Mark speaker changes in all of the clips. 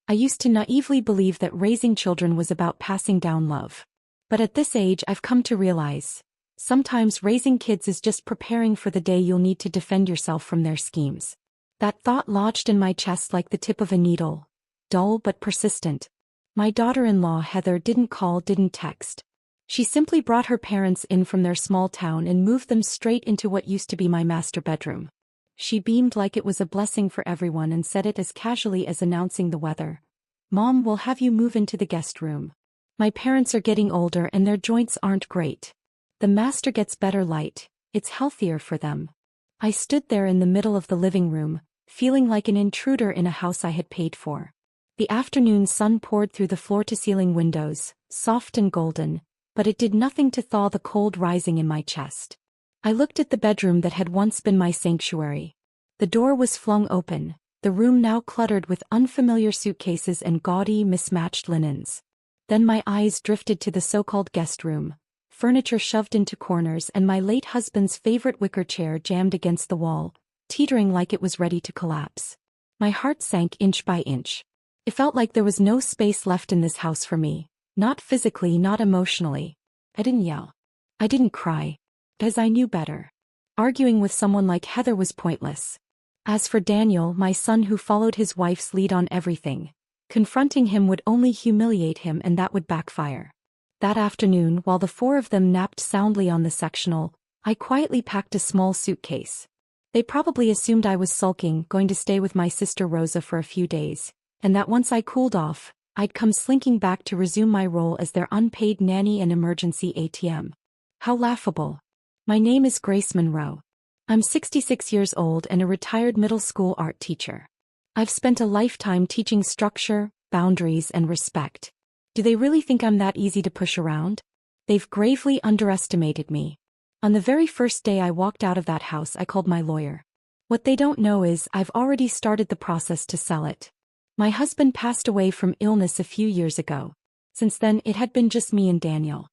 Speaker 1: I used to naively believe that raising children was about passing down love. But at this age I've come to realize, sometimes raising kids is just preparing for the day you'll need to defend yourself from their schemes. That thought lodged in my chest like the tip of a needle, dull but persistent. My daughter-in-law Heather didn't call, didn't text. She simply brought her parents in from their small town and moved them straight into what used to be my master bedroom. She beamed like it was a blessing for everyone and said it as casually as announcing the weather. "Mom, we'll have you move into the guest room. My parents are getting older and their joints aren't great. The master gets better light, it's healthier for them." I stood there in the middle of the living room, feeling like an intruder in a house I had paid for. The afternoon sun poured through the floor-to-ceiling windows, soft and golden, but it did nothing to thaw the cold rising in my chest. I looked at the bedroom that had once been my sanctuary. The door was flung open, the room now cluttered with unfamiliar suitcases and gaudy, mismatched linens. Then my eyes drifted to the so-called guest room, furniture shoved into corners and my late husband's favorite wicker chair jammed against the wall, teetering like it was ready to collapse. My heart sank inch by inch. It felt like there was no space left in this house for me. Not physically, not emotionally. I didn't yell. I didn't cry. Because I knew better. Arguing with someone like Heather was pointless. As for Daniel, my son who followed his wife's lead on everything, confronting him would only humiliate him and that would backfire. That afternoon, while the four of them napped soundly on the sectional, I quietly packed a small suitcase. They probably assumed I was sulking, going to stay with my sister Rosa for a few days, and that once I cooled off, I'd come slinking back to resume my role as their unpaid nanny and emergency ATM. How laughable. My name is Grace Monroe. I'm 66 years old and a retired middle school art teacher. I've spent a lifetime teaching structure, boundaries, and respect. Do they really think I'm that easy to push around? They've gravely underestimated me. On the very first day I walked out of that house, I called my lawyer. What they don't know is I've already started the process to sell it. My husband passed away from illness a few years ago. Since then, it had been just me and Daniel.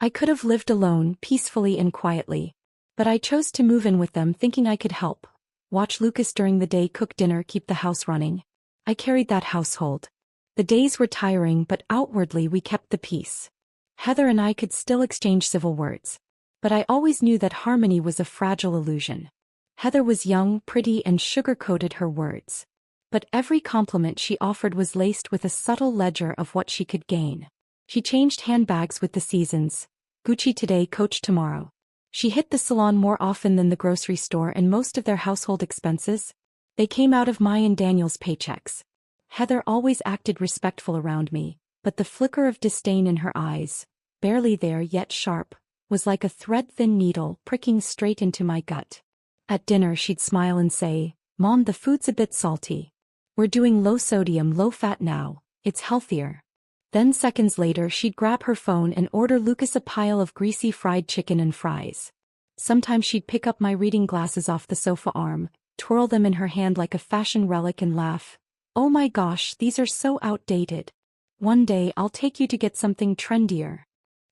Speaker 1: I could have lived alone, peacefully and quietly. But I chose to move in with them thinking I could help. Watch Lucas during the day, cook dinner, keep the house running. I carried that household. The days were tiring, but outwardly we kept the peace. Heather and I could still exchange civil words. But I always knew that harmony was a fragile illusion. Heather was young, pretty, and sugar-coated her words. But every compliment she offered was laced with a subtle ledger of what she could gain. She changed handbags with the seasons. Gucci today, Coach tomorrow. She hit the salon more often than the grocery store, and most of their household expenses, they came out of my and Daniel's paychecks. Heather always acted respectful around me, but the flicker of disdain in her eyes, barely there yet sharp, was like a thread-thin needle pricking straight into my gut. At dinner she'd smile and say, "Mom, the food's a bit salty. We're doing low sodium, low fat now, it's healthier." Then seconds later she'd grab her phone and order Lucas a pile of greasy fried chicken and fries. Sometimes she'd pick up my reading glasses off the sofa arm, twirl them in her hand like a fashion relic and laugh. "Oh my gosh, these are so outdated. One day I'll take you to get something trendier."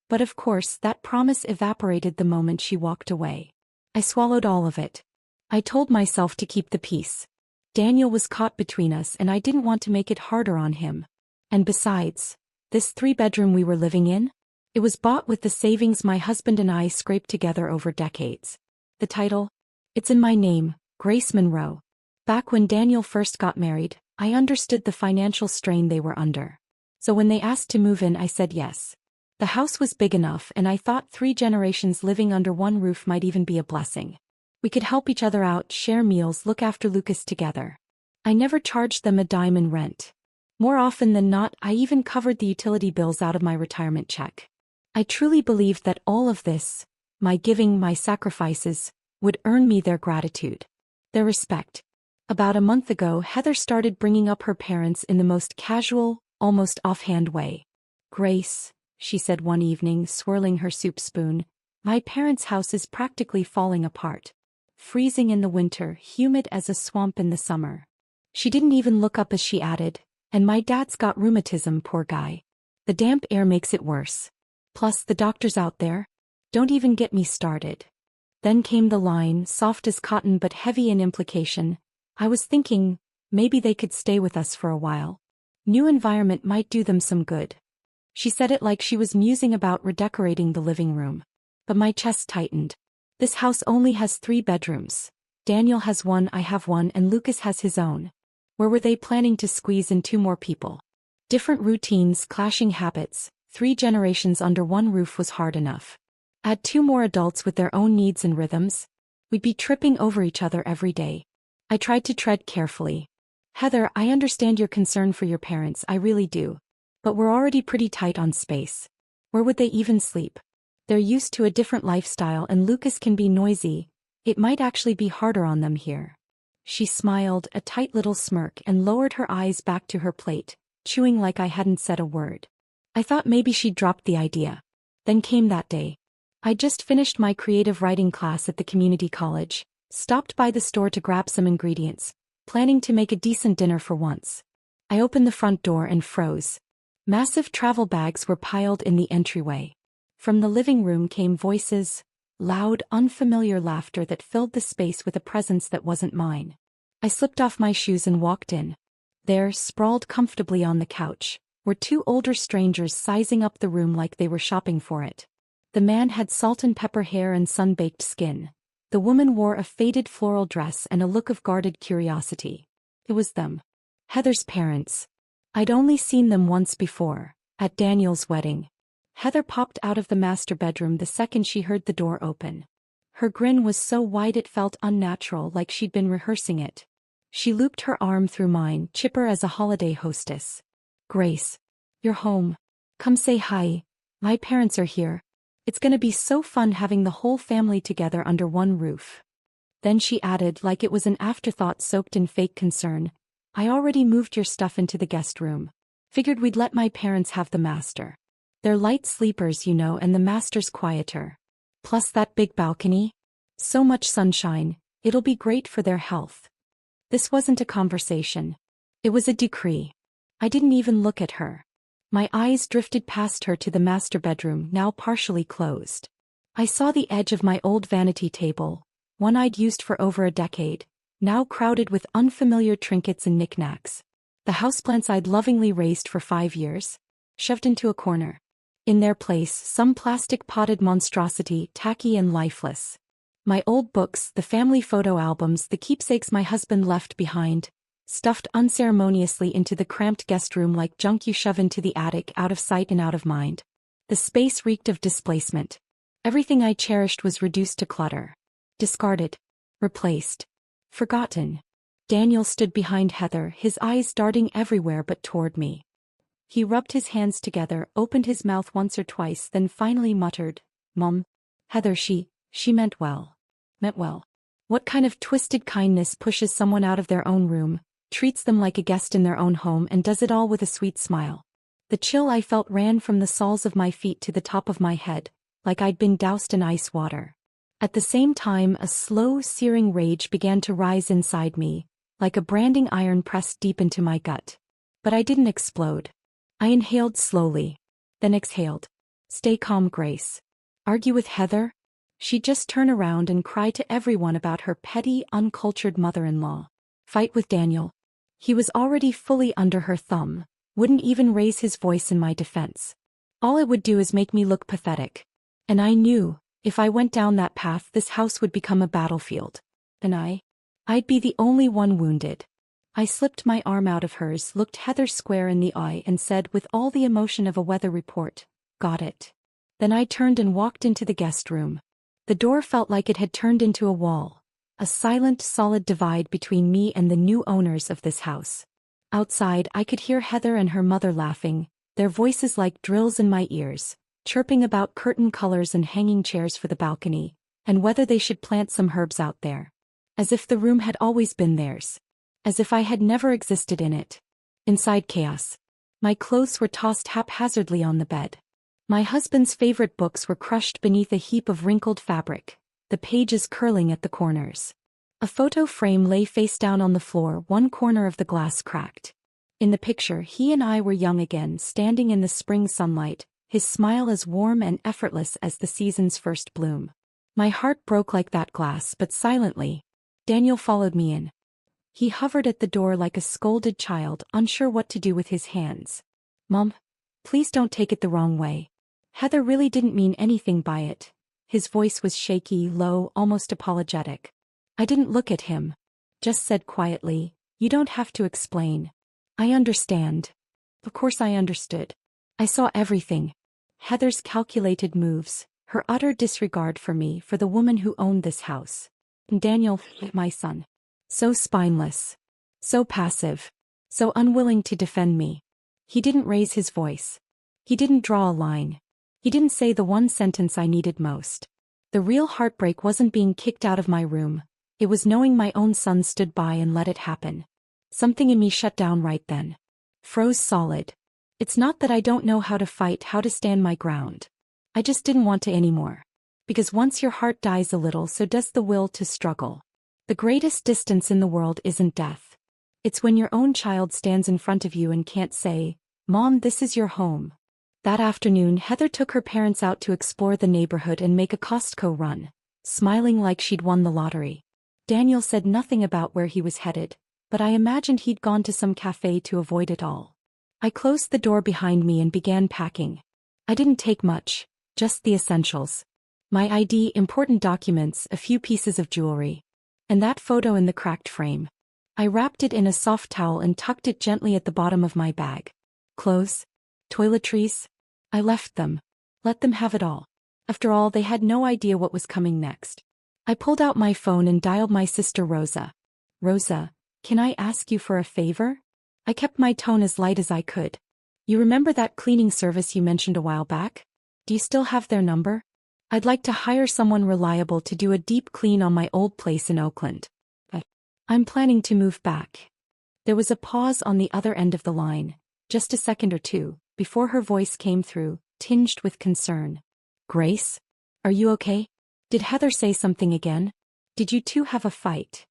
Speaker 1: But of course that promise evaporated the moment she walked away. I swallowed all of it. I told myself to keep the peace. Daniel was caught between us and I didn't want to make it harder on him. And besides, this 3-bedroom we were living in? It was bought with the savings my husband and I scraped together over decades. The title? It's in my name, Grace Monroe. Back when Daniel first got married, I understood the financial strain they were under. So when they asked to move in, I said yes. The house was big enough and I thought 3 generations living under one roof might even be a blessing. We could help each other out, share meals, look after Lucas together. I never charged them a dime in rent. More often than not, I even covered the utility bills out of my retirement check. I truly believed that all of this, my giving, my sacrifices, would earn me their gratitude, their respect. About a month ago, Heather started bringing up her parents in the most casual, almost offhand way. "Grace," she said one evening, swirling her soup spoon, "my parents' house is practically falling apart. Freezing in the winter, humid as a swamp in the summer." She didn't even look up as she added, "And my dad's got rheumatism, poor guy. The damp air makes it worse. Plus the doctors out there. Don't even get me started." Then came the line, soft as cotton but heavy in implication. "I was thinking, maybe they could stay with us for a while. New environment might do them some good. She said it like she was musing about redecorating the living room. But my chest tightened. This house only has 3 bedrooms. Daniel has one, I have one, and Lucas has his own. Where were they planning to squeeze in 2 more people? Different routines, clashing habits, 3 generations under one roof was hard enough. Add 2 more adults with their own needs and rhythms. We'd be tripping over each other every day. I tried to tread carefully. Heather, I understand your concern for your parents, I really do. But we're already pretty tight on space. Where would they even sleep? They're used to a different lifestyle and Lucas can be noisy. It might actually be harder on them here. She smiled, a tight little smirk, and lowered her eyes back to her plate, chewing like I hadn't said a word. I thought maybe she'd dropped the idea. Then came that day. I'd just finished my creative writing class at the community college, stopped by the store to grab some ingredients, planning to make a decent dinner for once. I opened the front door and froze. Massive travel bags were piled in the entryway. From the living room came voices, loud, unfamiliar laughter that filled the space with a presence that wasn't mine. I slipped off my shoes and walked in. There, sprawled comfortably on the couch, were 2 older strangers sizing up the room like they were shopping for it. The man had salt and pepper hair and sun-baked skin. The woman wore a faded floral dress and a look of guarded curiosity. It was them. Heather's parents. I'd only seen them once before, at Daniel's wedding. Heather popped out of the master bedroom the second she heard the door open. Her grin was so wide it felt unnatural, like she'd been rehearsing it. She looped her arm through mine, chipper as a holiday hostess. Grace. You're home. Come say hi. My parents are here. It's gonna be so fun having the whole family together under one roof. Then she added, like it was an afterthought soaked in fake concern, I already moved your stuff into the guest room. Figured we'd let my parents have the master. They're light sleepers, you know, and the master's quieter. Plus that big balcony. So much sunshine, it'll be great for their health. This wasn't a conversation. It was a decree. I didn't even look at her. My eyes drifted past her to the master bedroom, now partially closed. I saw the edge of my old vanity table, one I'd used for over a decade, now crowded with unfamiliar trinkets and knickknacks. The houseplants I'd lovingly raised for 5 years, shoved into a corner. In their place, some plastic potted monstrosity, tacky and lifeless. My old books, the family photo albums, the keepsakes my husband left behind, stuffed unceremoniously into the cramped guest room like junk you shove into the attic, out of sight and out of mind. The space reeked of displacement. Everything I cherished was reduced to clutter. Discarded. Replaced. Forgotten. Daniel stood behind Heather, his eyes darting everywhere but toward me. He rubbed his hands together, opened his mouth once or twice, then finally muttered, Mom. Heather, she meant well. Meant well. What kind of twisted kindness pushes someone out of their own room, treats them like a guest in their own home, and does it all with a sweet smile? The chill I felt ran from the soles of my feet to the top of my head, like I'd been doused in ice water. At the same time, a slow, searing rage began to rise inside me, like a branding iron pressed deep into my gut. But I didn't explode. I inhaled slowly, then exhaled. Stay calm, Grace. Argue with Heather? She'd just turn around and cry to everyone about her petty, uncultured mother-in-law. Fight with Daniel. He was already fully under her thumb, wouldn't even raise his voice in my defense. All it would do is make me look pathetic. And I knew, if I went down that path, this house would become a battlefield. And I'd be the only one wounded. I slipped my arm out of hers, looked Heather square in the eye, and said with all the emotion of a weather report, Got it. Then I turned and walked into the guest room. The door felt like it had turned into a wall, a silent, solid divide between me and the new owners of this house. Outside, I could hear Heather and her mother laughing, their voices like drills in my ears, chirping about curtain colors and hanging chairs for the balcony, and whether they should plant some herbs out there. As if the room had always been theirs. As if I had never existed in it. Inside, chaos. My clothes were tossed haphazardly on the bed. My husband's favorite books were crushed beneath a heap of wrinkled fabric, the pages curling at the corners. A photo frame lay face down on the floor, one corner of the glass cracked. In the picture, he and I were young again, standing in the spring sunlight, his smile as warm and effortless as the season's first bloom. My heart broke like that glass, but silently. Daniel followed me in. He hovered at the door like a scolded child, unsure what to do with his hands. Mom, please don't take it the wrong way. Heather really didn't mean anything by it. His voice was shaky, low, almost apologetic. I didn't look at him. Just said quietly, "You don't have to explain. I understand." Of course I understood. I saw everything. Heather's calculated moves, her utter disregard for me, for the woman who owned this house. And Daniel, my son. So spineless. So passive. So unwilling to defend me. He didn't raise his voice. He didn't draw a line. He didn't say the one sentence I needed most. The real heartbreak wasn't being kicked out of my room. It was knowing my own son stood by and let it happen. Something in me shut down right then. Froze solid. It's not that I don't know how to fight, how to stand my ground. I just didn't want to anymore. Because once your heart dies a little, so does the will to struggle. The greatest distance in the world isn't death. It's when your own child stands in front of you and can't say, "Mom, this is your home." That afternoon, Heather took her parents out to explore the neighborhood and make a Costco run, smiling like she'd won the lottery. Daniel said nothing about where he was headed, but I imagined he'd gone to some cafe to avoid it all. I closed the door behind me and began packing. I didn't take much, just the essentials. My ID, important documents, a few pieces of jewelry. And that photo in the cracked frame. I wrapped it in a soft towel and tucked it gently at the bottom of my bag. Clothes? Toiletries? I left them. Let them have it all. After all, they had no idea what was coming next. I pulled out my phone and dialed my sister Rosa. "Rosa, can I ask you for a favor?" I kept my tone as light as I could. "You remember that cleaning service you mentioned a while back? Do you still have their number? I'd like to hire someone reliable to do a deep clean on my old place in Oakland. I'm planning to move back." There was a pause on the other end of the line, just a second or two, before her voice came through, tinged with concern. "Grace? Are you okay? Did Heather say something again? Did you two have a fight?"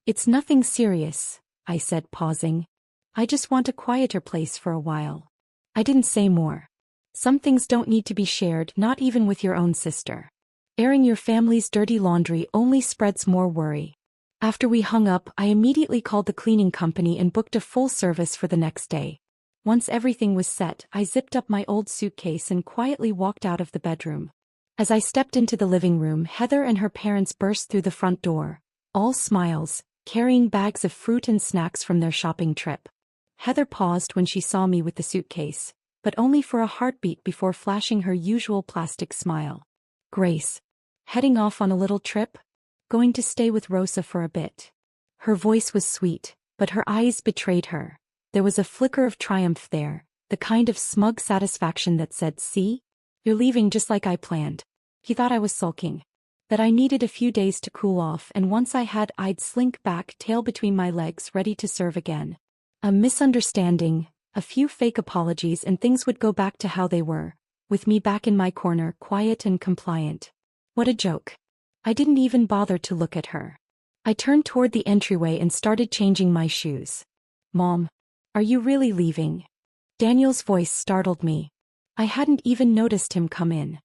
Speaker 1: "It's nothing serious," I said, pausing. "I just want a quieter place for a while." I didn't say more. Some things don't need to be shared, not even with your own sister. Airing your family's dirty laundry only spreads more worry. After we hung up, I immediately called the cleaning company and booked a full service for the next day. Once everything was set, I zipped up my old suitcase and quietly walked out of the bedroom. As I stepped into the living room, Heather and her parents burst through the front door, all smiles, carrying bags of fruit and snacks from their shopping trip. Heather paused when she saw me with the suitcase, but only for a heartbeat before flashing her usual plastic smile. "Grace, heading off on a little trip? Going to stay with Rosa for a bit?" Her voice was sweet, but her eyes betrayed her. There was a flicker of triumph there, the kind of smug satisfaction that said, "See? You're leaving just like I planned." He thought I was sulking. That I needed a few days to cool off, and once I had, I'd slink back, tail between my legs, ready to serve again. A misunderstanding, a few fake apologies, and things would go back to how they were, with me back in my corner, quiet and compliant. What a joke. I didn't even bother to look at her. I turned toward the entryway and started changing my shoes. "Mom, are you really leaving?" Daniel's voice startled me. I hadn't even noticed him come in.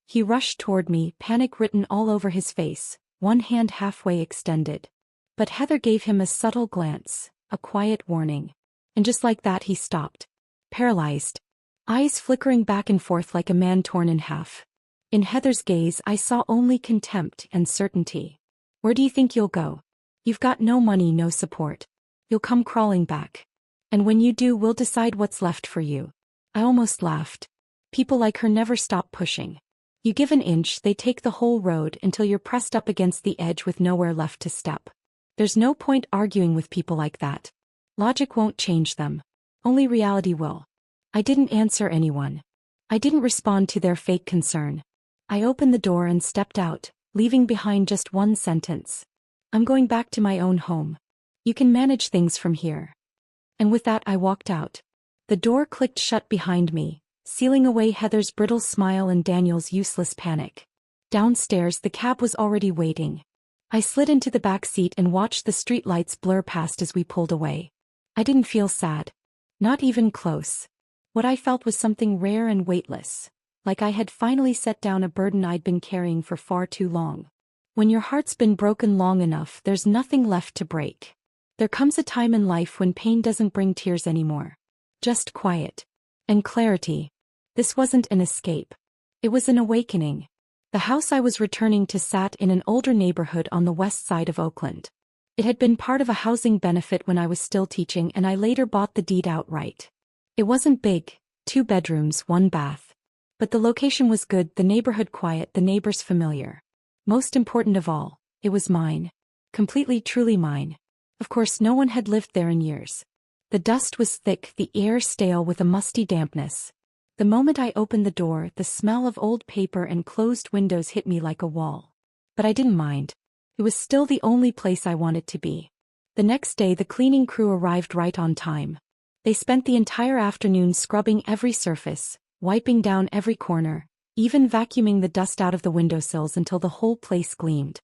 Speaker 1: He rushed toward me, panic written all over his face, one hand halfway extended. But Heather gave him a subtle glance, a quiet warning. And just like that he stopped. Paralyzed. Eyes flickering back and forth like a man torn in half. In Heather's gaze I saw only contempt and certainty. "Where do you think you'll go? You've got no money, no support. You'll come crawling back. And when you do, we'll decide what's left for you." I almost laughed. People like her never stop pushing. You give an inch, they take the whole road until you're pressed up against the edge with nowhere left to step. There's no point arguing with people like that. Logic won't change them. Only reality will. I didn't answer anyone. I didn't respond to their fake concern. I opened the door and stepped out, leaving behind just one sentence. "I'm going back to my own home. You can manage things from here." And with that I walked out. The door clicked shut behind me, sealing away Heather's brittle smile and Daniel's useless panic. Downstairs the cab was already waiting. I slid into the back seat and watched the streetlights blur past as we pulled away. I didn't feel sad. Not even close. What I felt was something rare and weightless, like I had finally set down a burden I'd been carrying for far too long. When your heart's been broken long enough, there's nothing left to break. There comes a time in life when pain doesn't bring tears anymore. Just quiet. And clarity. This wasn't an escape. It was an awakening. The house I was returning to sat in an older neighborhood on the west side of Oakland. It had been part of a housing benefit when I was still teaching, and I later bought the deed outright. It wasn't big, 2 bedrooms, 1 bath. But the location was good, the neighborhood quiet, the neighbors familiar. Most important of all, it was mine. Completely, truly mine. Of course, no one had lived there in years. The dust was thick, the air stale with a musty dampness. The moment I opened the door, the smell of old paper and closed windows hit me like a wall. But I didn't mind. It was still the only place I wanted to be. The next day, the cleaning crew arrived right on time. They spent the entire afternoon scrubbing every surface, wiping down every corner, even vacuuming the dust out of the windowsills until the whole place gleamed.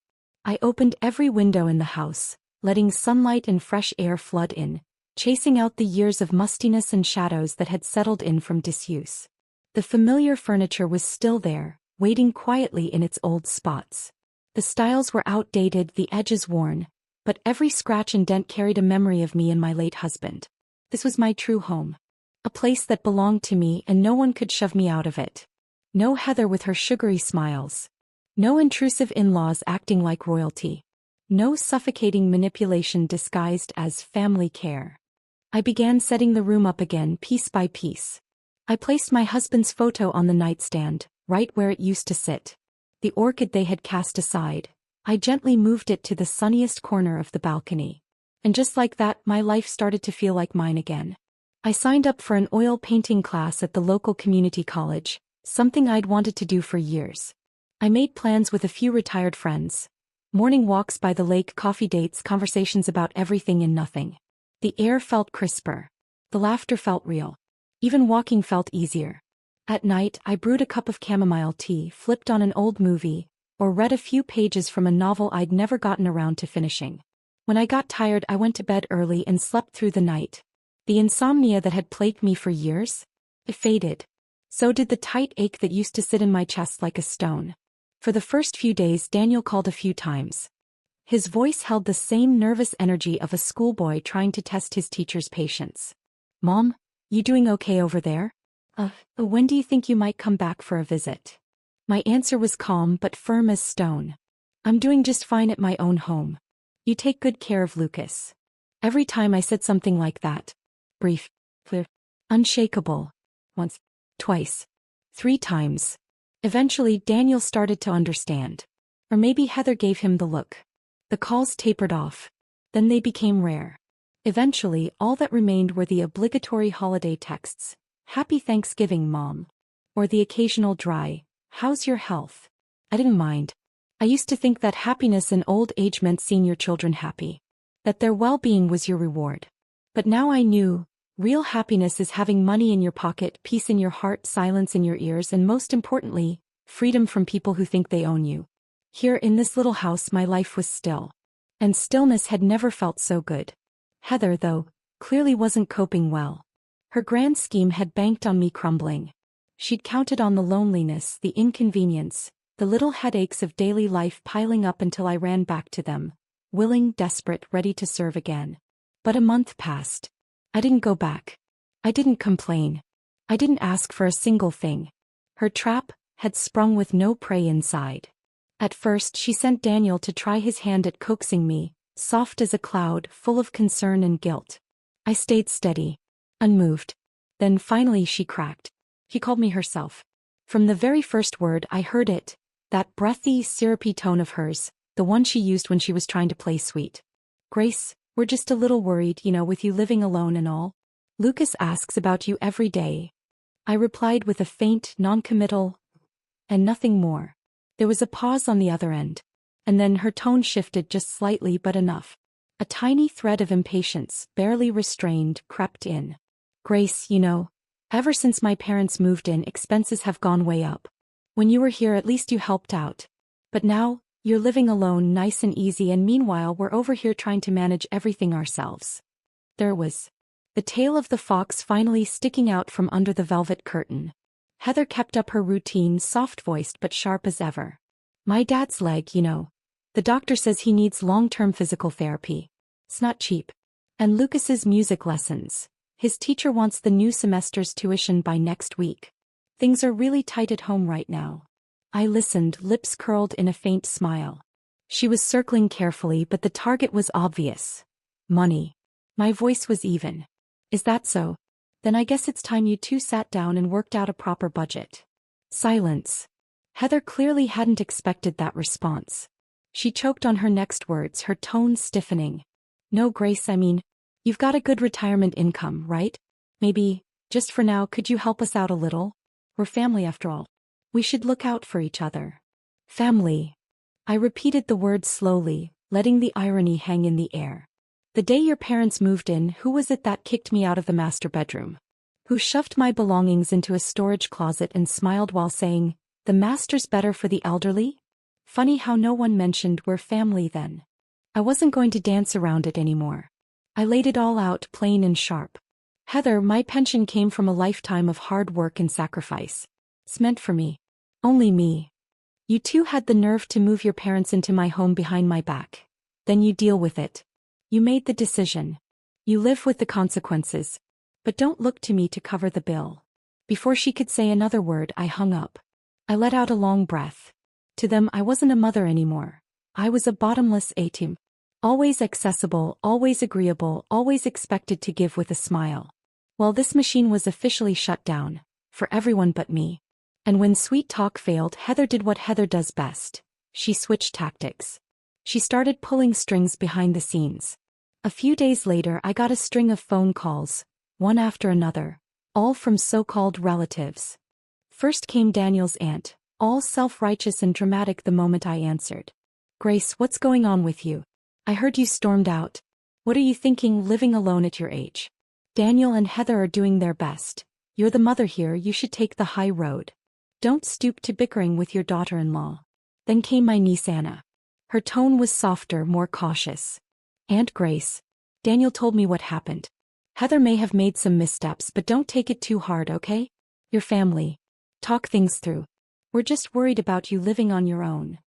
Speaker 1: I opened every window in the house, letting sunlight and fresh air flood in, chasing out the years of mustiness and shadows that had settled in from disuse. The familiar furniture was still there, waiting quietly in its old spots. The styles were outdated, the edges worn, but every scratch and dent carried a memory of me and my late husband. This was my true home. A place that belonged to me, and no one could shove me out of it. No Heather with her sugary smiles. No intrusive in-laws acting like royalty. No suffocating manipulation disguised as family care. I began setting the room up again, piece by piece. I placed my husband's photo on the nightstand, right where it used to sit. The orchid they had cast aside, I gently moved it to the sunniest corner of the balcony. And just like that, my life started to feel like mine again. I signed up for an oil painting class at the local community college, something I'd wanted to do for years. I made plans with a few retired friends. Morning walks by the lake, coffee dates, conversations about everything and nothing. The air felt crisper. The laughter felt real. Even walking felt easier. At night, I brewed a cup of chamomile tea, flipped on an old movie, or read a few pages from a novel I'd never gotten around to finishing. When I got tired, I went to bed early and slept through the night. The insomnia that had plagued me for years, it faded. So did the tight ache that used to sit in my chest like a stone. For the first few days, Daniel called a few times. His voice held the same nervous energy of a schoolboy trying to test his teacher's patience. "Mom, you doing okay over there? When do you think you might come back for a visit?" My answer was calm but firm as stone. "I'm doing just fine at my own home. You take good care of Lucas." Every time I said something like that. Brief. Clear. Unshakable. Once. Twice. 3 times. Eventually, Daniel started to understand. Or maybe Heather gave him the look. The calls tapered off. Then they became rare. Eventually, all that remained were the obligatory holiday texts. "Happy Thanksgiving, Mom." Or the occasional dry, "How's your health?" I didn't mind. I used to think that happiness in old age meant seeing your children happy. That their well-being was your reward. But now I knew, real happiness is having money in your pocket, peace in your heart, silence in your ears, and most importantly, freedom from people who think they own you. Here in this little house, my life was still. And stillness had never felt so good. Heather, though, clearly wasn't coping well. Her grand scheme had banked on me crumbling. She'd counted on the loneliness, the inconvenience, the little headaches of daily life piling up until I ran back to them, willing, desperate, ready to serve again. But a month passed. I didn't go back. I didn't complain. I didn't ask for a single thing. Her trap had sprung with no prey inside. At first, she sent Daniel to try his hand at coaxing me, soft as a cloud, full of concern and guilt. I stayed steady, unmoved. Then finally she cracked. He called me herself. From the very first word I heard it, that breathy, syrupy tone of hers, the one she used when she was trying to play sweet. "Grace, we're just a little worried, with you living alone and all. Lucas asks about you every day." I replied with a faint, non-committal, and nothing more. There was a pause on the other end. And then her tone shifted just slightly, but enough. A tiny thread of impatience, barely restrained, crept in. "Grace, ever since my parents moved in, expenses have gone way up. When you were here, at least you helped out. But now, you're living alone, nice and easy, and meanwhile we're over here trying to manage everything ourselves." There was the tail of the fox finally sticking out from under the velvet curtain. Heather kept up her routine, soft-voiced but sharp as ever. "My dad's leg, the doctor says he needs long-term physical therapy. It's not cheap. And Lucas's music lessons. His teacher wants the new semester's tuition by next week. Things are really tight at home right now. I listened, lips curled in a faint smile. She was circling carefully, but the target was obvious. Money. My voice was even. Is that so? Then I guess it's time you two sat down and worked out a proper budget. Silence. Heather clearly hadn't expected that response. She choked on her next words, her tone stiffening. No, Grace, I mean, you've got a good retirement income, right? Maybe, just for now, could you help us out a little? We're family after all. We should look out for each other. Family. I repeated the word slowly, letting the irony hang in the air. The day your parents moved in, who was it that kicked me out of the master bedroom? Who shoved my belongings into a storage closet and smiled while saying, "The master's better for the elderly?" Funny how no one mentioned we're family then. I wasn't going to dance around it anymore. I laid it all out plain and sharp. Heather, my pension came from a lifetime of hard work and sacrifice. It's meant for me. Only me. You two had the nerve to move your parents into my home behind my back. Then you deal with it. You made the decision. You live with the consequences. But don't look to me to cover the bill. Before she could say another word, I hung up. I let out a long breath. To them, I wasn't a mother anymore. I was a bottomless ATM. Always accessible, always agreeable, always expected to give with a smile. Well, this machine was officially shut down. For everyone but me. And when sweet talk failed, Heather did what Heather does best. She switched tactics. She started pulling strings behind the scenes. A few days later, I got a string of phone calls, one after another, all from so-called relatives. First came Daniel's aunt, all self-righteous and dramatic the moment I answered. "Grace, what's going on with you? I heard you stormed out. What are you thinking living alone at your age? Daniel and Heather are doing their best. You're the mother here, you should take the high road. Don't stoop to bickering with your daughter-in-law." Then came my niece Anna. Her tone was softer, more cautious. "Aunt Grace, Daniel told me what happened. Heather may have made some missteps, but don't take it too hard, okay? Your family. Talk things through. We're just worried about you living on your own."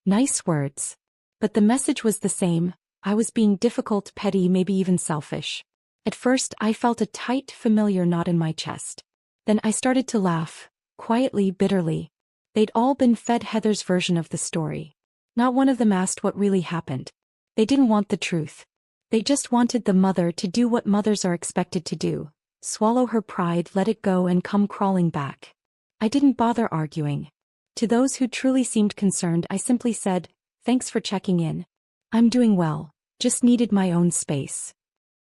Speaker 1: Nice words. But the message was the same. I was being difficult, petty, maybe even selfish. At first, I felt a tight, familiar knot in my chest. Then I started to laugh, quietly, bitterly. They'd all been fed Heather's version of the story. Not one of them asked what really happened. They didn't want the truth. They just wanted the mother to do what mothers are expected to do. Swallow her pride, let it go, and come crawling back. I didn't bother arguing. To those who truly seemed concerned, I simply said, "Thanks for checking in. I'm doing well, just needed my own space."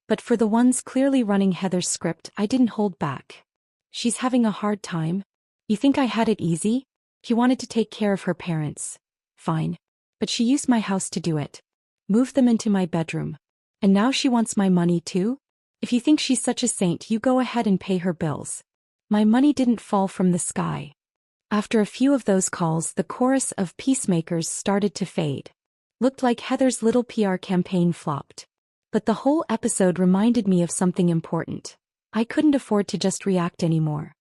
Speaker 1: But for the ones clearly running Heather's script, I didn't hold back. "She's having a hard time? You think I had it easy? She wanted to take care of her parents. Fine. But she used my house to do it. Moved them into my bedroom. And now she wants my money too? If you think she's such a saint, you go ahead and pay her bills." My money didn't fall from the sky. After a few of those calls, the chorus of peacemakers started to fade. Looked like Heather's little PR campaign flopped. But the whole episode reminded me of something important. I couldn't afford to just react anymore.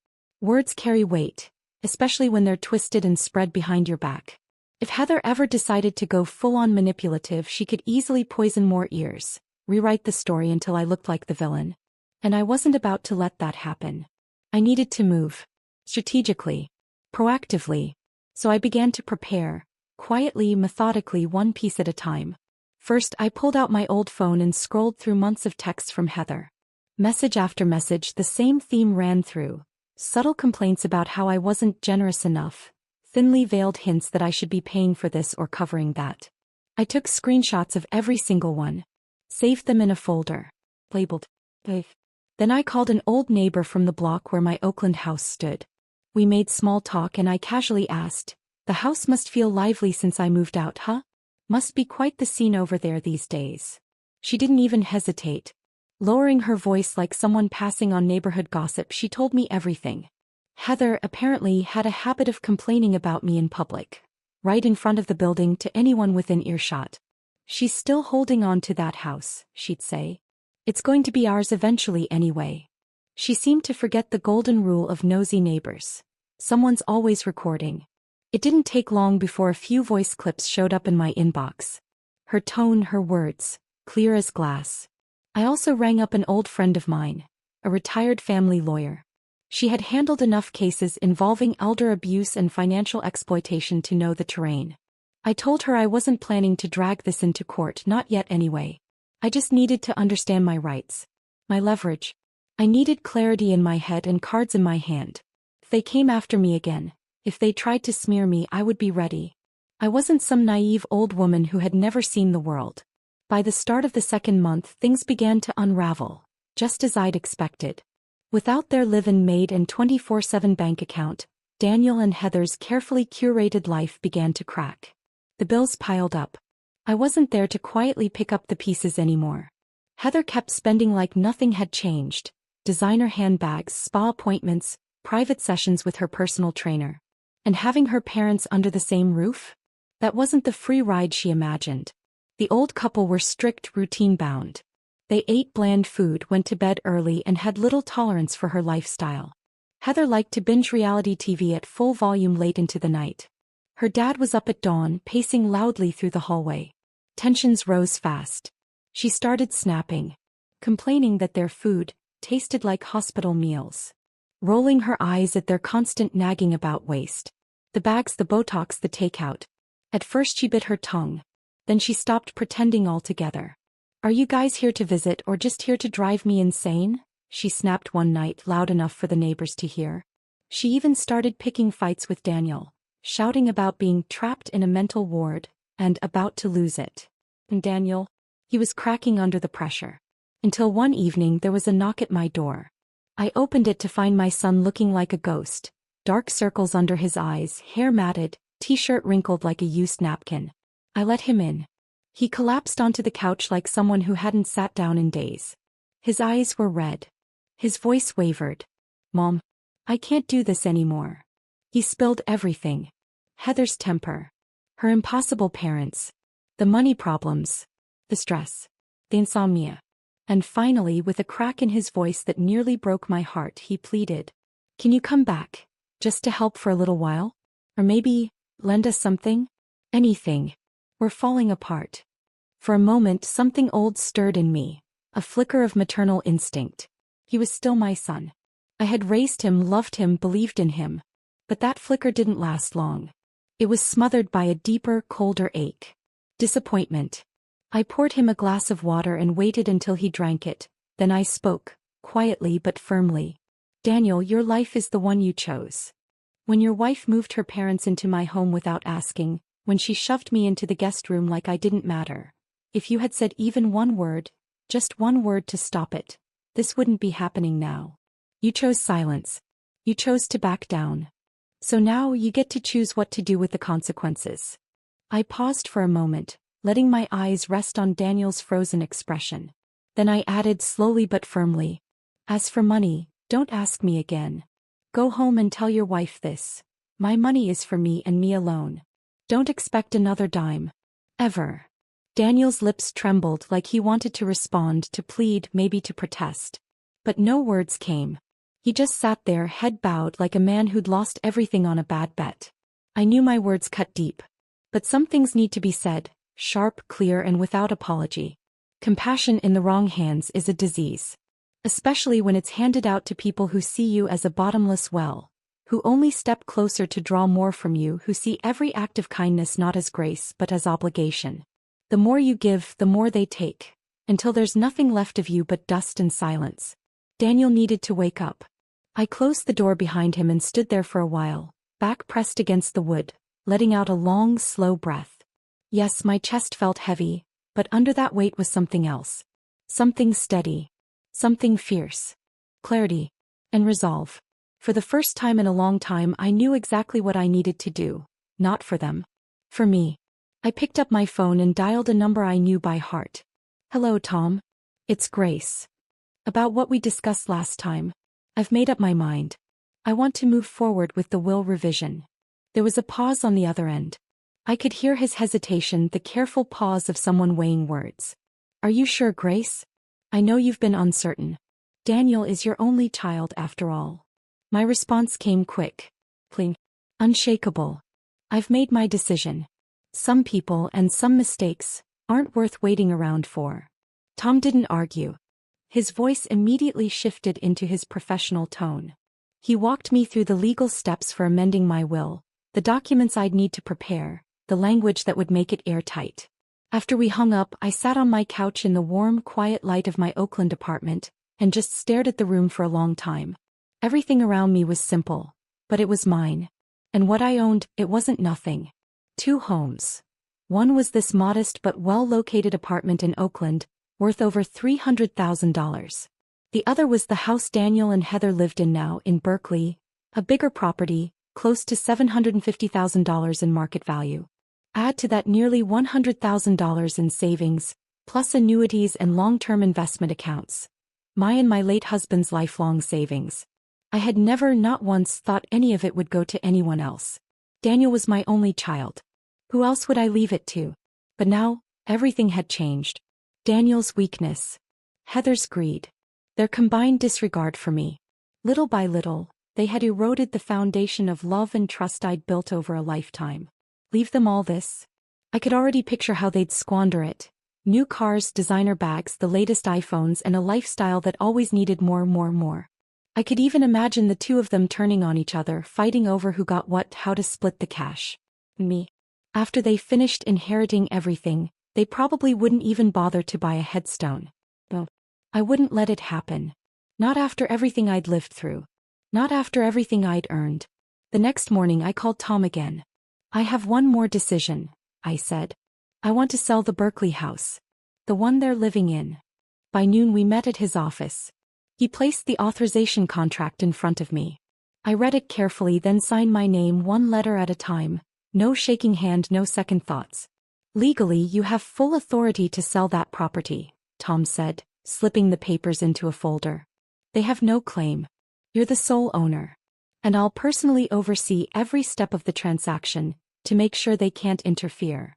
Speaker 1: Words carry weight, especially when they're twisted and spread behind your back. If Heather ever decided to go full-on manipulative, she could easily poison more ears, rewrite the story until I looked like the villain. And I wasn't about to let that happen. I needed to move. Strategically. Proactively. So I began to prepare, quietly, methodically, one piece at a time. First, I pulled out my old phone and scrolled through months of texts from Heather. Message after message, the same theme ran through. Subtle complaints about how I wasn't generous enough. Thinly veiled hints that I should be paying for this or covering that. I took screenshots of every single one. Saved them in a folder. Labeled. Then I called an old neighbor from the block where my Oakland house stood. We made small talk and I casually asked, "The house must feel lively since I moved out, huh? Must be quite the scene over there these days." She didn't even hesitate. Lowering her voice like someone passing on neighborhood gossip, she told me everything. Heather apparently had a habit of complaining about me in public, right in front of the building to anyone within earshot. "She's still holding on to that house," she'd say. "It's going to be ours eventually anyway." She seemed to forget the golden rule of nosy neighbors. Someone's always recording. It didn't take long before a few voice clips showed up in my inbox. Her tone, her words, clear as glass. I also rang up an old friend of mine, a retired family lawyer. She had handled enough cases involving elder abuse and financial exploitation to know the terrain. I told her I wasn't planning to drag this into court, not yet anyway. I just needed to understand my rights. My leverage. I needed clarity in my head and cards in my hand. If they came after me again, if they tried to smear me, I would be ready. I wasn't some naive old woman who had never seen the world. By the start of the second month, things began to unravel, just as I'd expected. Without their live-in maid and 24/7 bank account, Daniel and Heather's carefully curated life began to crack. The bills piled up. I wasn't there to quietly pick up the pieces anymore. Heather kept spending like nothing had changed: designer handbags, spa appointments, private sessions with her personal trainer. And having her parents under the same roof? That wasn't the free ride she imagined. The old couple were strict, routine-bound. They ate bland food, went to bed early, and had little tolerance for her lifestyle. Heather liked to binge reality TV at full volume late into the night. Her dad was up at dawn, pacing loudly through the hallway. Tensions rose fast. She started snapping, complaining that their food tasted like hospital meals, rolling her eyes at their constant nagging about waste. The bags, the Botox, the takeout. At first she bit her tongue. Then she stopped pretending altogether. "Are you guys here to visit or just here to drive me insane?" she snapped one night, loud enough for the neighbors to hear. She even started picking fights with Daniel, shouting about being trapped in a mental ward and about to lose it. And Daniel? He was cracking under the pressure. Until one evening there was a knock at my door. I opened it to find my son looking like a ghost, dark circles under his eyes, hair matted, t-shirt wrinkled like a used napkin. I let him in. He collapsed onto the couch like someone who hadn't sat down in days. His eyes were red. His voice wavered. "Mom, I can't do this anymore." He spilled everything. Heather's temper. Her impossible parents. The money problems. The stress. The insomnia. And finally, with a crack in his voice that nearly broke my heart, he pleaded, "Can you come back? Just to help for a little while? Or maybe lend us something? Anything. We're falling apart." For a moment something old stirred in me, a flicker of maternal instinct. He was still my son. I had raised him, loved him, believed in him. But that flicker didn't last long. It was smothered by a deeper, colder ache. Disappointment. I poured him a glass of water and waited until he drank it. Then I spoke, quietly but firmly. "Daniel, your life is the one you chose. When your wife moved her parents into my home without asking, when she shoved me into the guest room like I didn't matter, if you had said even one word, just one word to stop it, this wouldn't be happening now. You chose silence. You chose to back down. So now you get to choose what to do with the consequences." I paused for a moment, letting my eyes rest on Daniel's frozen expression. Then I added slowly but firmly, "As for money, don't ask me again. Go home and tell your wife this. My money is for me and me alone. Don't expect another dime. Ever." Daniel's lips trembled like he wanted to respond, to plead, maybe to protest. But no words came. He just sat there, head bowed, like a man who'd lost everything on a bad bet. I knew my words cut deep. But some things need to be said, sharp, clear, and without apology. Compassion in the wrong hands is a disease. Especially when it's handed out to people who see you as a bottomless well, who only step closer to draw more from you, who see every act of kindness not as grace but as obligation. The more you give, the more they take, until there's nothing left of you but dust and silence. Daniel needed to wake up. I closed the door behind him and stood there for a while, back pressed against the wood, letting out a long, slow breath. Yes, my chest felt heavy, but under that weight was something else. Something steady. Something fierce. Clarity. And resolve. For the first time in a long time, I knew exactly what I needed to do. Not for them. For me. I picked up my phone and dialed a number I knew by heart. "Hello, Tom. It's Grace. About what we discussed last time. I've made up my mind. I want to move forward with the will revision." There was a pause on the other end. I could hear his hesitation, the careful pause of someone weighing words. "Are you sure, Grace? I know you've been uncertain. Daniel is your only child after all." My response came quick. Clean. Unshakable. "I've made my decision. Some people and some mistakes aren't worth waiting around for." Tom didn't argue. His voice immediately shifted into his professional tone. He walked me through the legal steps for amending my will, the documents I'd need to prepare, the language that would make it airtight. After we hung up, I sat on my couch in the warm, quiet light of my Oakland apartment, and just stared at the room for a long time. Everything around me was simple, but it was mine. And what I owned, it wasn't nothing. 2 homes. One was this modest but well-located apartment in Oakland, worth over $300,000. The other was the house Daniel and Heather lived in now in Berkeley, a bigger property, close to $750,000 in market value. Add to that nearly $100,000 in savings, plus annuities and long-term investment accounts. My and my late husband's lifelong savings. I had never, not once, thought any of it would go to anyone else. Daniel was my only child. Who else would I leave it to? But now, everything had changed. Daniel's weakness. Heather's greed. Their combined disregard for me. Little by little, they had eroded the foundation of love and trust I'd built over a lifetime. Leave them all this? I could already picture how they'd squander it. New cars, designer bags, the latest iPhones, and a lifestyle that always needed more. I could even imagine the 2 of them turning on each other, fighting over who got what, how to split the cash. Me. After they finished inheriting everything, they probably wouldn't even bother to buy a headstone. No. I wouldn't let it happen. Not after everything I'd lived through. Not after everything I'd earned. The next morning I called Tom again. I have one more decision, I said. I want to sell the Berkeley house. The one they're living in. By noon we met at his office. He placed the authorization contract in front of me. I read it carefully, then signed my name 1 letter at a time. No shaking hand, no second thoughts. Legally, you have full authority to sell that property, Tom said, slipping the papers into a folder. They have no claim. You're the sole owner. And I'll personally oversee every step of the transaction, to make sure they can't interfere.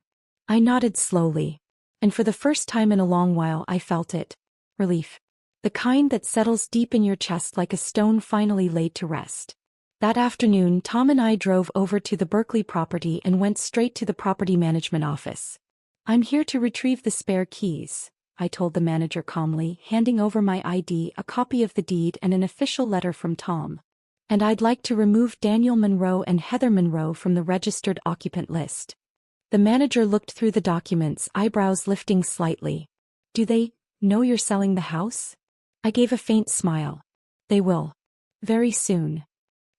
Speaker 1: I nodded slowly. And for the first time in a long while I felt it. Relief. The kind that settles deep in your chest like a stone finally laid to rest. That afternoon, Tom and I drove over to the Berkeley property and went straight to the property management office. I'm here to retrieve the spare keys, I told the manager calmly, handing over my ID, a copy of the deed, and an official letter from Tom. And I'd like to remove Daniel Monroe and Heather Monroe from the registered occupant list. The manager looked through the documents, eyebrows lifting slightly. Do they know you're selling the house? I gave a faint smile. They will. Very soon.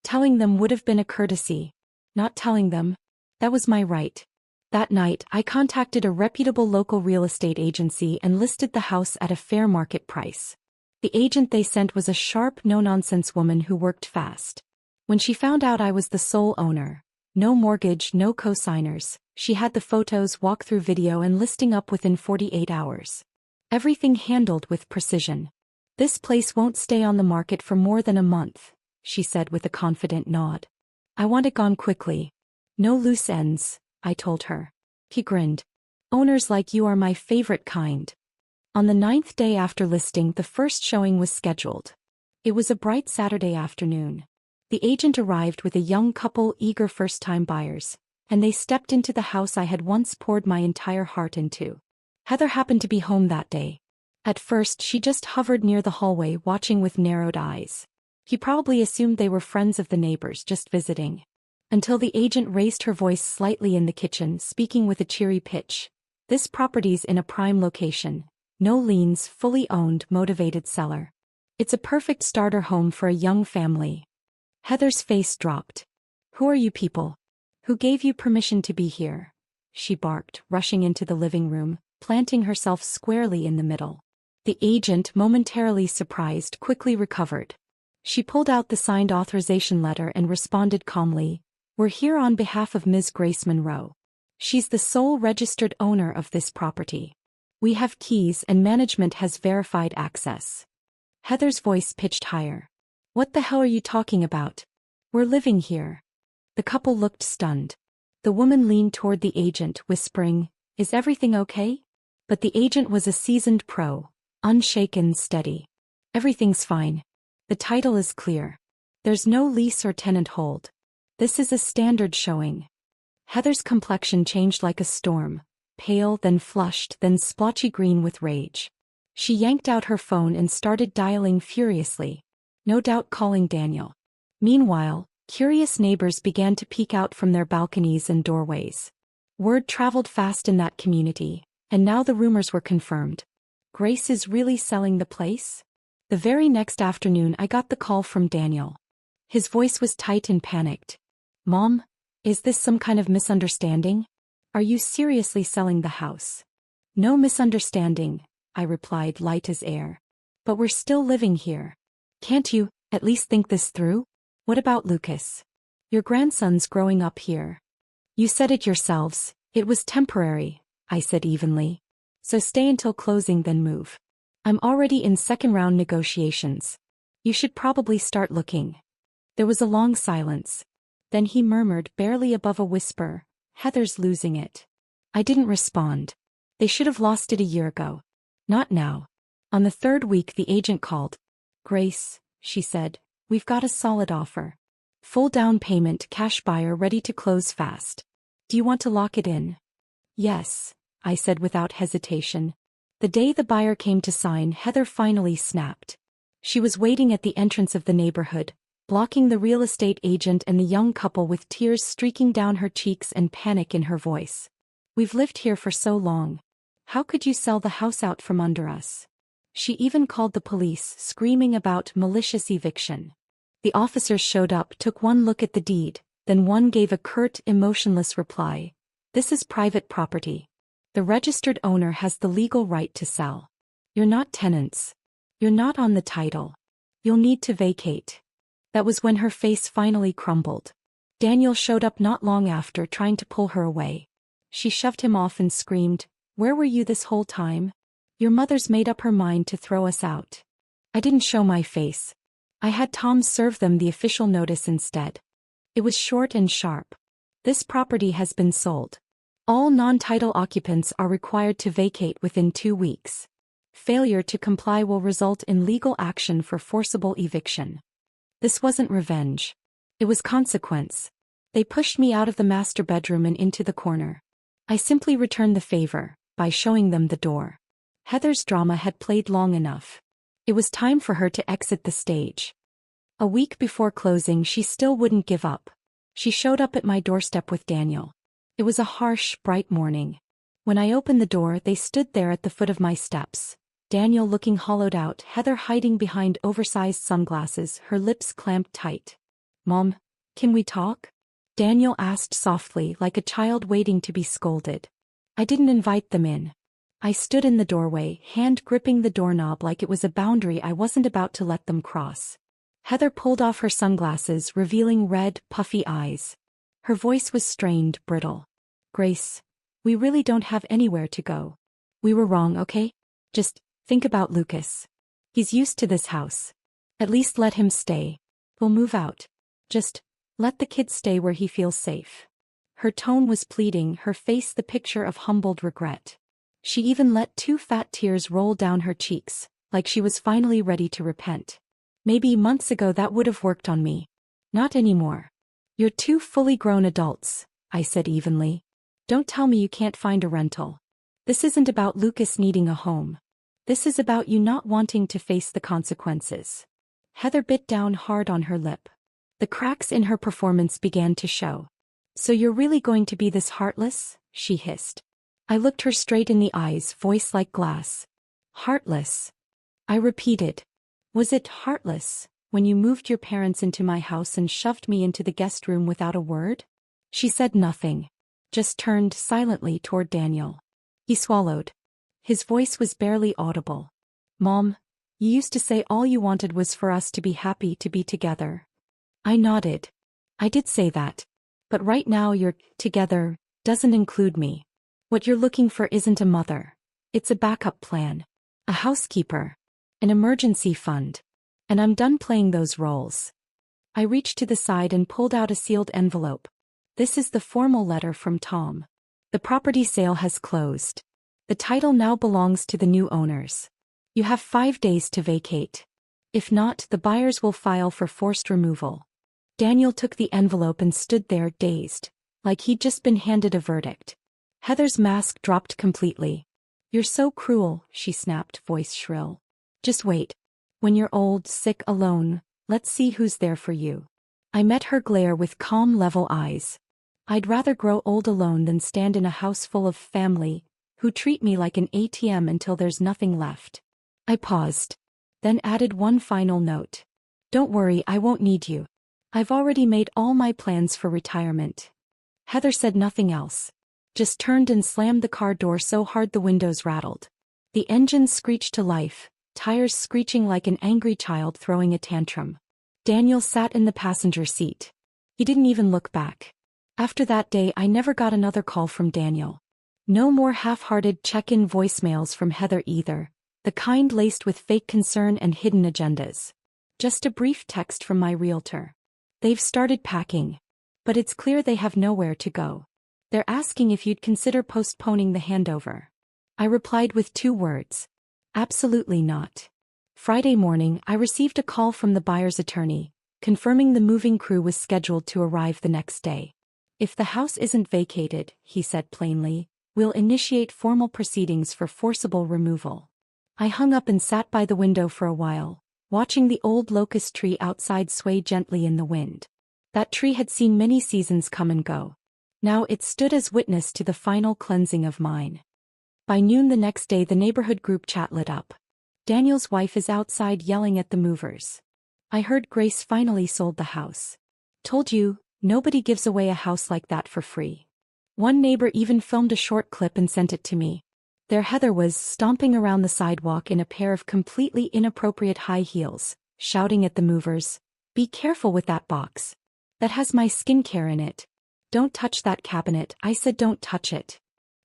Speaker 1: Telling them would have been a courtesy. Not telling them, that was my right. That night, I contacted a reputable local real estate agency and listed the house at a fair market price. The agent they sent was a sharp, no-nonsense woman who worked fast. When she found out I was the sole owner, no mortgage, no co-signers, she had the photos, walk-through video, and listing up within 48 hours. Everything handled with precision. This place won't stay on the market for more than a month, she said with a confident nod. I want it gone quickly. No loose ends, I told her. He grinned. Owners like you are my favorite kind. On the 9th day after listing, the first showing was scheduled. It was a bright Saturday afternoon. The agent arrived with a young couple, eager first-time buyers, and they stepped into the house I had once poured my entire heart into. Heather happened to be home that day. At first, she just hovered near the hallway, watching with narrowed eyes. He probably assumed they were friends of the neighbors just visiting. Until the agent raised her voice slightly in the kitchen, speaking with a cheery pitch. This property's in a prime location. No liens, fully owned, motivated seller. It's a perfect starter home for a young family. Heather's face dropped. Who are you people? Who gave you permission to be here? She barked, rushing into the living room, planting herself squarely in the middle. The agent, momentarily surprised, quickly recovered. She pulled out the signed authorization letter and responded calmly, We're here on behalf of Ms. Grace Monroe. She's the sole registered owner of this property. We have keys and management has verified access. Heather's voice pitched higher. What the hell are you talking about? We're living here. The couple looked stunned. The woman leaned toward the agent, whispering, Is everything okay? But the agent was a seasoned pro, unshaken, steady. Everything's fine. The title is clear. There's no lease or tenant hold. This is a standard showing. Heather's complexion changed like a storm, pale, then flushed, then splotchy green with rage. She yanked out her phone and started dialing furiously. No doubt calling Daniel. Meanwhile, curious neighbors began to peek out from their balconies and doorways. Word traveled fast in that community, and now the rumors were confirmed. Grace is really selling the place? The very next afternoon I got the call from Daniel. His voice was tight and panicked. Mom, is this some kind of misunderstanding? Are you seriously selling the house? No misunderstanding, I replied, light as air. But we're still living here. Can't you, at least think this through? What about Lucas? Your grandson's growing up here. You said it yourselves, it was temporary, I said evenly. So stay until closing then move. I'm already in second-round negotiations. You should probably start looking. There was a long silence. Then he murmured, barely above a whisper, Heather's losing it. I didn't respond. They should have lost it a year ago. Not now. On the third week the agent called. Grace, she said, we've got a solid offer. Full down payment, cash buyer ready to close fast. Do you want to lock it in? Yes, I said without hesitation. The day the buyer came to sign, Heather finally snapped. She was waiting at the entrance of the neighborhood, blocking the real estate agent and the young couple with tears streaking down her cheeks and panic in her voice. We've lived here for so long. How could you sell the house out from under us? She even called the police, screaming about malicious eviction. The officers showed up, took one look at the deed, then one gave a curt, emotionless reply. This is private property. The registered owner has the legal right to sell. You're not tenants. You're not on the title. You'll need to vacate. That was when her face finally crumbled. Daniel showed up not long after, trying to pull her away. She shoved him off and screamed, Where were you this whole time? Your mother's made up her mind to throw us out. I didn't show my face. I had Tom serve them the official notice instead. It was short and sharp. This property has been sold. All non-title occupants are required to vacate within 2 weeks. Failure to comply will result in legal action for forcible eviction. This wasn't revenge. It was consequence. They pushed me out of the master bedroom and into the corner. I simply returned the favor by showing them the door. Heather's drama had played long enough. It was time for her to exit the stage. A week before closing, she still wouldn't give up. She showed up at my doorstep with Daniel. It was a harsh, bright morning. When I opened the door, they stood there at the foot of my steps. Daniel looking hollowed out, Heather hiding behind oversized sunglasses, her lips clamped tight. Mom, can we talk? Daniel asked softly, like a child waiting to be scolded. I didn't invite them in. I stood in the doorway, hand gripping the doorknob like it was a boundary I wasn't about to let them cross. Heather pulled off her sunglasses, revealing red, puffy eyes. Her voice was strained, brittle. Grace, we really don't have anywhere to go. We were wrong, okay? Just think about Lucas. He's used to this house. At least let him stay. We'll move out. Just let the kid stay where he feels safe. Her tone was pleading, her face the picture of humbled regret. She even let 2 fat tears roll down her cheeks, like she was finally ready to repent. Maybe months ago that would have worked on me. Not anymore. You're 2 fully grown adults, I said evenly. Don't tell me you can't find a rental. This isn't about Lucas needing a home. This is about you not wanting to face the consequences. Heather bit down hard on her lip. The cracks in her performance began to show. So you're really going to be this heartless? She hissed. I looked her straight in the eyes, voice like glass. Heartless. I repeated. Was it heartless when you moved your parents into my house and shoved me into the guest room without a word? She said nothing. Just turned silently toward Daniel. He swallowed. His voice was barely audible. Mom, you used to say all you wanted was for us to be happy to be together. I nodded. I did say that. But right now your together doesn't include me. What you're looking for isn't a mother. It's a backup plan. A housekeeper. An emergency fund. And I'm done playing those roles. I reached to the side and pulled out a sealed envelope. This is the formal letter from Tom. The property sale has closed. The title now belongs to the new owners. You have 5 days to vacate. If not, the buyers will file for forced removal. Daniel took the envelope and stood there dazed, like he'd just been handed a verdict. Heather's mask dropped completely. You're so cruel, she snapped, voice shrill. Just wait. When you're old, sick, alone, let's see who's there for you. I met her glare with calm, level eyes. I'd rather grow old alone than stand in a house full of family who treat me like an ATM until there's nothing left. I paused, then added one final note. Don't worry, I won't need you. I've already made all my plans for retirement. Heather said nothing else. Just turned and slammed the car door so hard the windows rattled. The engine screeched to life, tires screeching like an angry child throwing a tantrum. Daniel sat in the passenger seat. He didn't even look back. After that day I never got another call from Daniel. No more half-hearted check-in voicemails from Heather either, the kind laced with fake concern and hidden agendas. Just a brief text from my realtor. They've started packing. But it's clear they have nowhere to go. They're asking if you'd consider postponing the handover. I replied with 2 words. Absolutely not. Friday morning I received a call from the buyer's attorney, confirming the moving crew was scheduled to arrive the next day. If the house isn't vacated, he said plainly, we'll initiate formal proceedings for forcible removal. I hung up and sat by the window for a while, watching the old locust tree outside sway gently in the wind. That tree had seen many seasons come and go. Now it stood as witness to the final cleansing of mine. By noon the next day the neighborhood group chat lit up. Daniel's wife is outside yelling at the movers. I heard Grace finally sold the house. Told you, nobody gives away a house like that for free. One neighbor even filmed a short clip and sent it to me. There Heather was stomping around the sidewalk in a pair of completely inappropriate high heels, shouting at the movers, "Be careful with that box. That has my skincare in it. Don't touch that cabinet." I said don't touch it.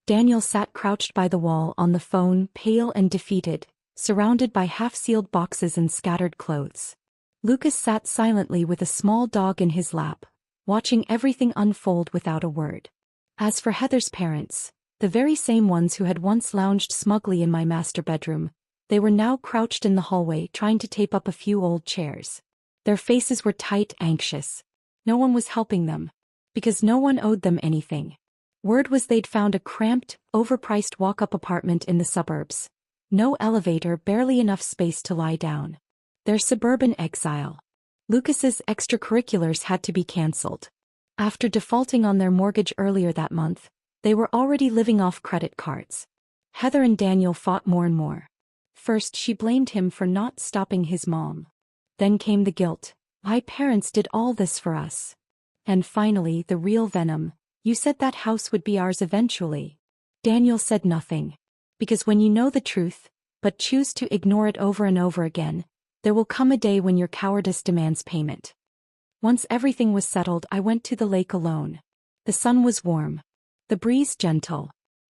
Speaker 1: Daniel sat crouched by the wall on the phone, pale and defeated, surrounded by half-sealed boxes and scattered clothes. Lucas sat silently with a small dog in his lap, watching everything unfold without a word. As for Heather's parents, the very same ones who had once lounged smugly in my master bedroom, they were now crouched in the hallway trying to tape up a few old chairs. Their faces were tight, anxious. No one was helping them, because no one owed them anything. Word was they'd found a cramped, overpriced walk-up apartment in the suburbs. No elevator, barely enough space to lie down. Their suburban exile. Lucas's extracurriculars had to be cancelled. After defaulting on their mortgage earlier that month, they were already living off credit cards. Heather and Daniel fought more and more. First she blamed him for not stopping his mom. Then came the guilt. My parents did all this for us. And finally the real venom. You said that house would be ours eventually. Daniel said nothing. Because when you know the truth, but choose to ignore it over and over again, there will come a day when your cowardice demands payment. Once everything was settled I went to the lake alone. The sun was warm. The breeze gentle.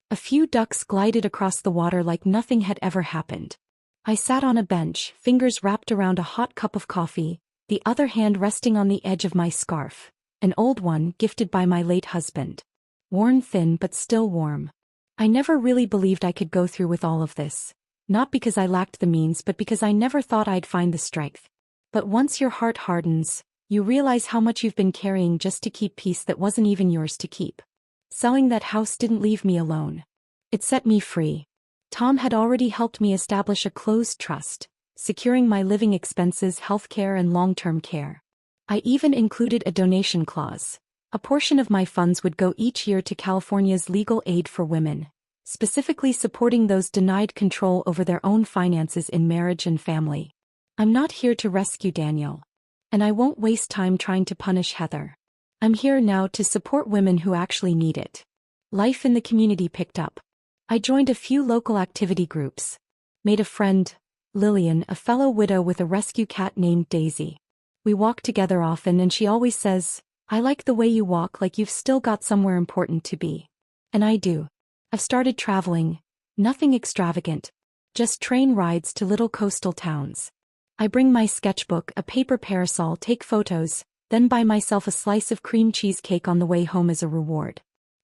Speaker 1: A few ducks glided across the water like nothing had ever happened. I sat on a bench, fingers wrapped around a hot cup of coffee, the other hand resting on the edge of my scarf, an old one gifted by my late husband. Worn thin but still warm. I never really believed I could go through with all of this. Not because I lacked the means but because I never thought I'd find the strength. But once your heart hardens, you realize how much you've been carrying just to keep peace that wasn't even yours to keep. Selling that house didn't leave me alone. It set me free. Tom had already helped me establish a closed trust, securing my living expenses, healthcare and long-term care. I even included a donation clause. A portion of my funds would go each year to California's legal aid for women, specifically supporting those denied control over their own finances in marriage and family. I'm not here to rescue Daniel. And I won't waste time trying to punish Heather. I'm here now to support women who actually need it. Life in the community picked up. I joined a few local activity groups. Made a friend, Lillian, a fellow widow with a rescue cat named Daisy. We walk together often and she always says, "I like the way you walk, like you've still got somewhere important to be." And I do. I've started traveling. Nothing extravagant. Just train rides to little coastal towns. I bring my sketchbook, a paper parasol, take photos, then buy myself a slice of cream cheesecake on the way home as a reward.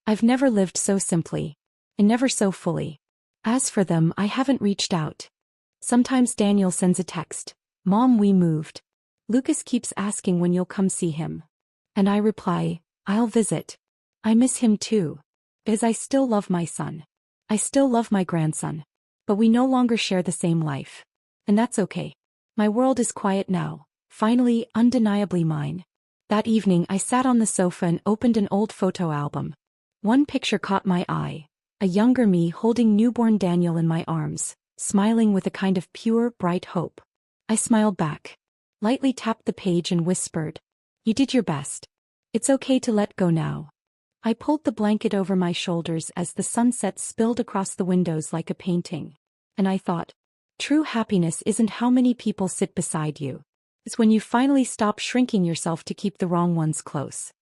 Speaker 1: I've never lived so simply. And never so fully. As for them, I haven't reached out. Sometimes Daniel sends a text. "Mom, we moved. Lucas keeps asking when you'll come see him." And I reply, "I'll visit. I miss him too. As I still love my son." I still love my grandson. But we no longer share the same life. And that's okay. My world is quiet now, finally, undeniably mine. That evening I sat on the sofa and opened an old photo album. One picture caught my eye, a younger me holding newborn Daniel in my arms, smiling with a kind of pure, bright hope. I smiled back, lightly tapped the page and whispered, "You did your best. It's okay to let go now." I pulled the blanket over my shoulders as the sunset spilled across the windows like a painting. And I thought, true happiness isn't how many people sit beside you. It's when you finally stop shrinking yourself to keep the wrong ones close.